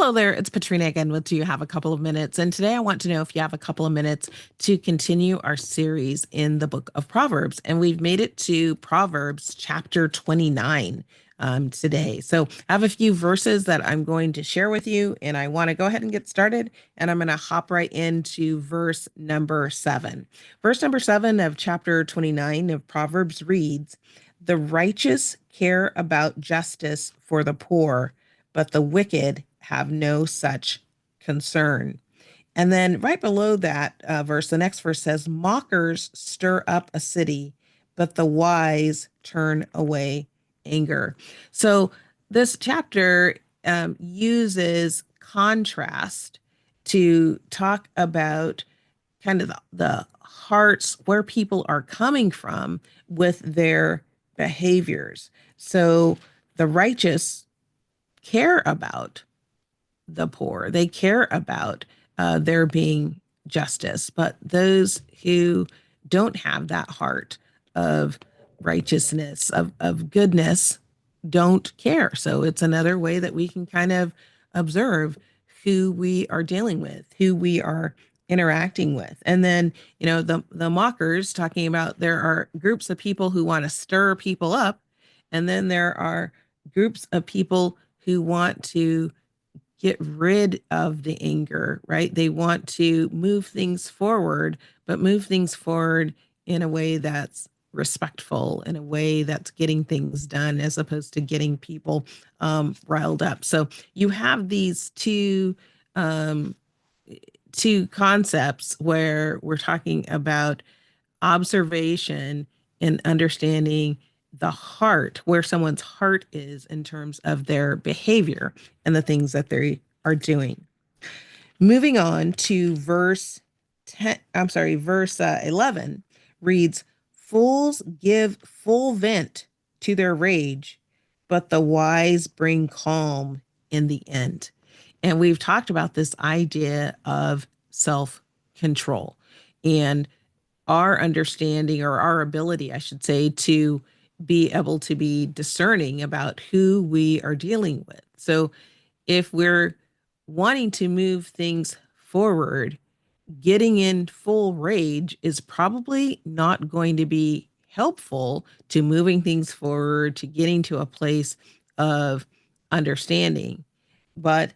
Hello there, it's Petrina again with Do You Have a Couple of Minutes? And today I want to know if you have a couple of minutes to continue our series in the Book of Proverbs. And we've made it to Proverbs chapter 29 today. So I have a few verses that I'm going to share with you, and I want to go ahead and get started. And I'm going to hop right into verse number 7. Verse number 7 of chapter 29 of Proverbs reads, "The righteous care about justice for the poor, but the wicked have no such concern." And then right below that verse, the next verse says, "Mockers stir up a city, but the wise turn away anger." So this chapter uses contrast to talk about kind of the hearts, where people are coming from with their behaviors. So the righteous care about the poor. They care about there being justice, but those who don't have that heart of righteousness, of goodness, don't care. So it's another way that we can kind of observe who we are dealing with, who we are interacting with. And then, the mockers talking about there are groups of people who want to stir people up, and then there are groups of people who want to get rid of the anger, right? They want to move things forward, but move things forward in a way that's respectful, in a way that's getting things done, as opposed to getting people riled up. So you have these two concepts where we're talking about observation and understanding the heart, where someone's heart is in terms of their behavior and the things that they are doing. Moving on to verse 11 reads, "Fools give full vent to their rage, but the wise bring calm in the end." And we've talked about this idea of self-control and our understanding, or our ability, I should say, to be able to be discerning about who we are dealing with. So if we're wanting to move things forward, getting in full rage is probably not going to be helpful to moving things forward, to getting to a place of understanding. But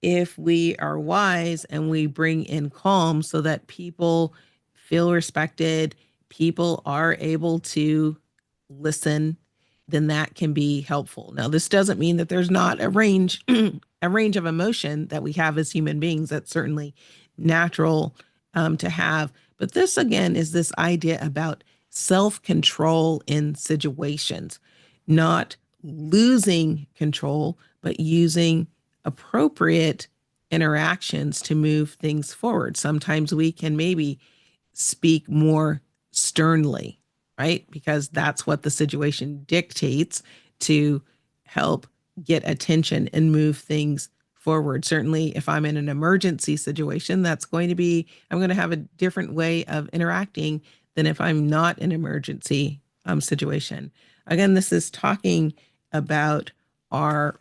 if we are wise and we bring in calm so that people feel respected, people are able to listen, then that can be helpful. Now, this doesn't mean that there's not a range a range of emotion that we have as human beings. That's certainly natural to have. But this, again, is this idea about self-control in situations, not losing control, but using appropriate interactions to move things forward. Sometimes we can maybe speak more sternly, right? Because that's what the situation dictates, to help get attention and move things forward. Certainly, if I'm in an emergency situation, I'm going to have a different way of interacting than if I'm not in an emergency situation. Again, this is talking about our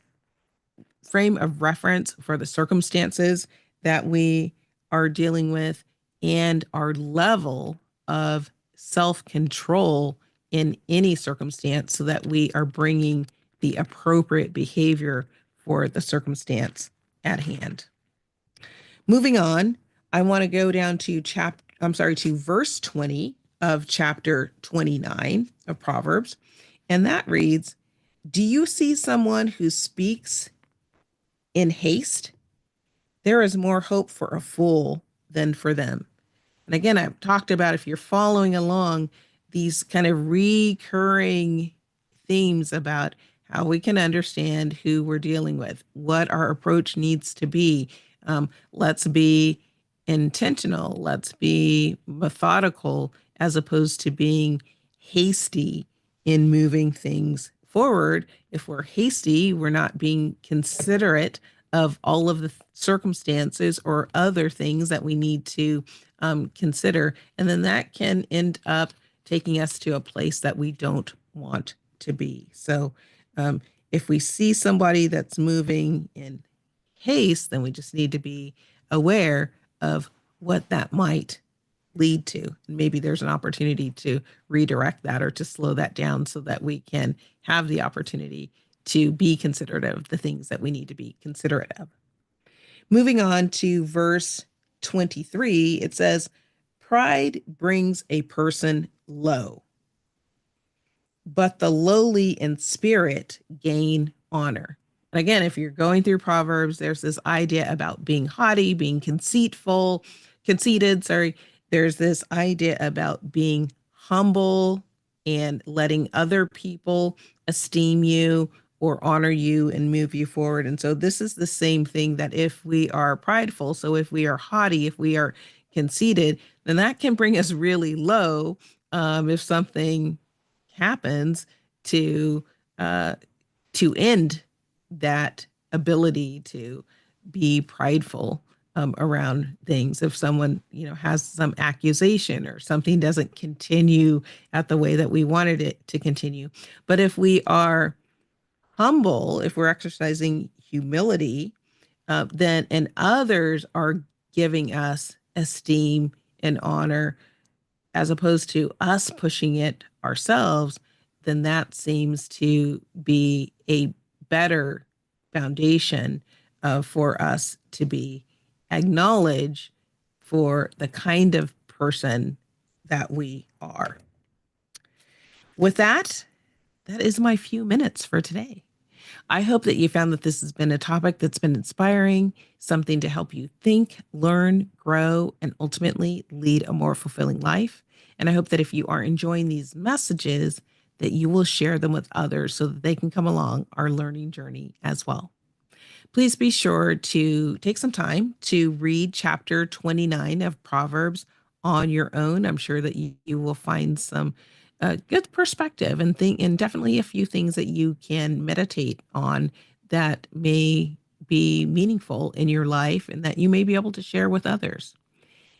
frame of reference for the circumstances that we are dealing with and our level of self-control in any circumstance, so that we are bringing the appropriate behavior for the circumstance at hand. Moving on, I want to go down to verse 20 of chapter 29 of Proverbs. And that reads, "Do you see someone who speaks in haste? There is more hope for a fool than for them." And again, I've talked about, if you're following along, these kind of recurring themes about how we can understand who we're dealing with, what our approach needs to be. Let's be intentional. Let's be methodical, as opposed to being hasty in moving things forward. If we're hasty, we're not being considerate of all of the circumstances or other things that we need to consider. And then that can end up taking us to a place that we don't want to be. So if we see somebody that's moving in haste, then we just need to be aware of what that might lead to. And maybe there's an opportunity to redirect that or to slow that down so that we can have the opportunity to be considerate of the things that we need to be considerate of. Moving on to verse 23, it says, pride brings a person low, but the lowly in spirit gain honor. And again, if you're going through Proverbs, there's this idea about being haughty, being conceited, sorry. There's this idea about being humble and letting other people esteem you or honor you and move you forward. And so this is the same thing, that if we are prideful, so if we are haughty, if we are conceited, then that can bring us really low, if something happens to uh, to end that ability to be prideful around things. If someone, has some accusation or something doesn't continue at the way that we wanted it to continue. But if we are humble, if we're exercising humility, then and others are giving us esteem and honor, as opposed to us pushing it ourselves, then that seems to be a better foundation for us to be acknowledged for the kind of person that we are. With that, that is my few minutes for today. I hope that you found that this has been a topic that's been inspiring, something to help you think, learn, grow, and ultimately lead a more fulfilling life. And I hope that if you are enjoying these messages, that you will share them with others so that they can come along our learning journey as well. Please be sure to take some time to read chapter 29 of Proverbs on your own. I'm sure that you will find some good perspective and definitely a few things that you can meditate on that may be meaningful in your life and that you may be able to share with others.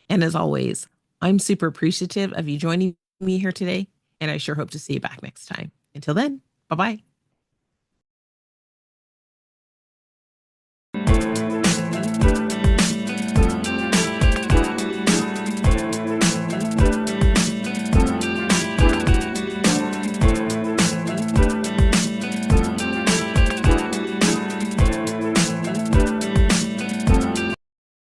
And as always, I'm super appreciative of you joining me here today, and I sure hope to see you back next time. Until then, bye-bye.